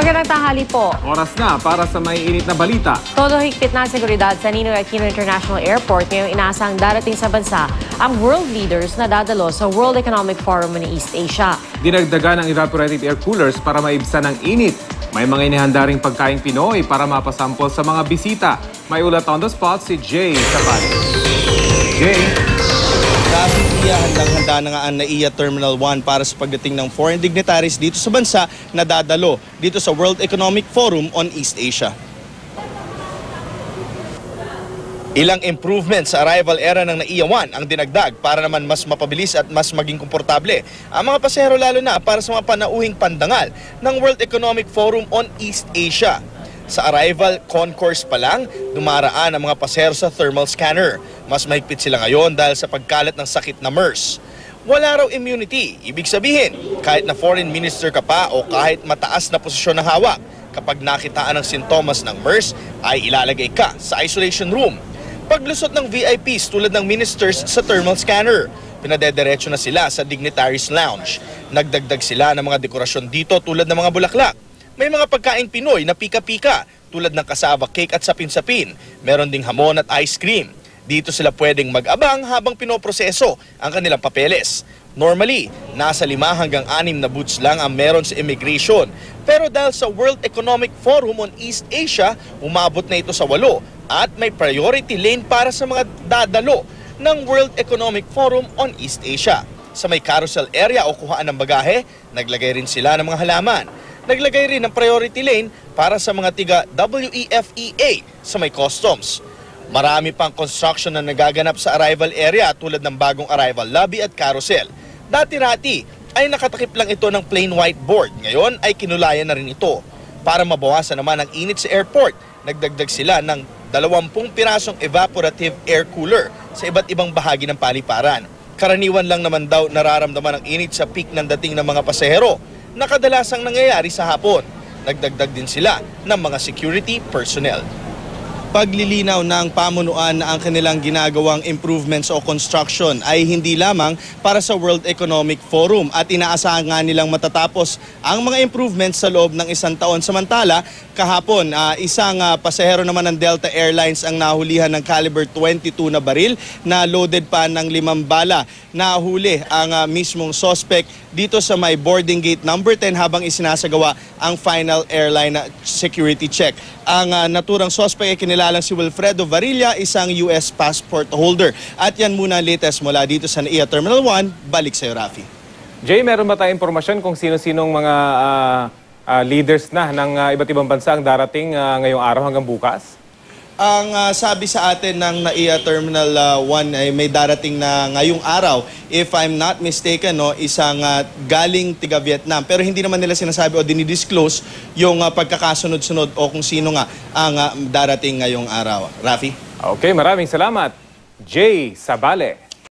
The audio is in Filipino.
Magandang tanghali po. Oras na para sa may init na balita. Todo higpit na seguridad sa Ninoy Aquino International Airport ngayong inaasang darating sa bansa ang world leaders na dadalo sa World Economic Forum ng East Asia. Dinagdagan ang evaporative air coolers para maibsan ang init. May mga inihanda ring pagkaing Pinoy para mapasampol sa mga bisita. May ulat on the spot si Jay Sapat. Jay? Dahil handang-handa na nga ang NAIA Terminal 1 para sa pagdating ng foreign dignitaries dito sa bansa na dadalo dito sa World Economic Forum on East Asia. Ilang improvements sa arrival era ng NAIA 1 ang dinagdag para naman mas mapabilis at mas maging komportable ang mga pasahero, lalo na para sa mga panauhing pandangal ng World Economic Forum on East Asia. Sa arrival concourse pa lang, dumaraan ang mga pasahero sa thermal scanner. Mas mahigpit sila ngayon dahil sa pagkalat ng sakit na MERS. Wala raw immunity. Ibig sabihin, kahit na foreign minister ka pa o kahit mataas na posisyon ng hawak, kapag nakitaan ng sintomas ng MERS, ay ilalagay ka sa isolation room. Paglusot ng VIPs tulad ng ministers sa thermal scanner, pinadediretso na sila sa dignitaries lounge. Nagdagdag sila ng mga dekorasyon dito tulad ng mga bulaklak. May mga pagkaing Pinoy na pika-pika tulad ng cassava cake at sapin-sapin. Meron ding hamon at ice cream. Dito sila pwedeng mag-abang habang pinoproseso ang kanilang papeles. Normally, nasa 5 hanggang 6 na booths lang ang meron sa immigration. Pero dahil sa World Economic Forum on East Asia, umabot na ito sa 8 at may priority lane para sa mga dadalo ng World Economic Forum on East Asia. Sa may carousel area o kuhaan ng bagahe, naglagay rin sila ng mga halaman. Naglagay rin ng priority lane para sa mga tiga WEFEA sa may customs. Marami pang construction na nagaganap sa arrival area tulad ng bagong arrival lobby at carousel. Dati-rati ay nakatakip lang ito ng plain whiteboard. Ngayon ay kinulayan na rin ito. Para mabawasan naman ang init sa airport, nagdagdag sila ng 20 pirasong evaporative air cooler sa iba't ibang bahagi ng paliparan. Karaniwan lang naman daw nararamdaman ang init sa peak ng dating ng mga pasahero na kadalasang nangyayari sa hapon. Nagdagdag din sila ng mga security personnel. Paglilinaw ng pamunuan na ang kanilang ginagawang improvements o construction ay hindi lamang para sa World Economic Forum at inaasahan nga nilang matatapos ang mga improvements sa loob ng 1 taon. Samantala, kahapon, isang pasahero naman ng Delta Airlines ang nahulihan ng caliber 22 na baril na loaded pa ng 5 bala. Nahuli ang mismong suspect dito sa may boarding gate number 10 habang isinasagawa ang final airline security check. Ang naturang suspect ay kinilalang si Wilfredo Varilla, isang US passport holder. At yan muna latest mula dito sa NAIA Terminal 1. Balik sa iyo, Rafi. Jay, meron ba tayong impormasyon kung sino-sinong mga leaders na ng iba't ibang bansa ang darating ngayong araw hanggang bukas? Ang sabi sa atin ng NAIA Terminal 1 ay may darating na ngayong araw, if I'm not mistaken, no, isang galing tiga Vietnam. Pero hindi naman nila sinasabi o dinidisclose yung pagkakasunod-sunod o kung sino nga ang darating ngayong araw. Rafi? Okay, maraming salamat. Jay Sabale.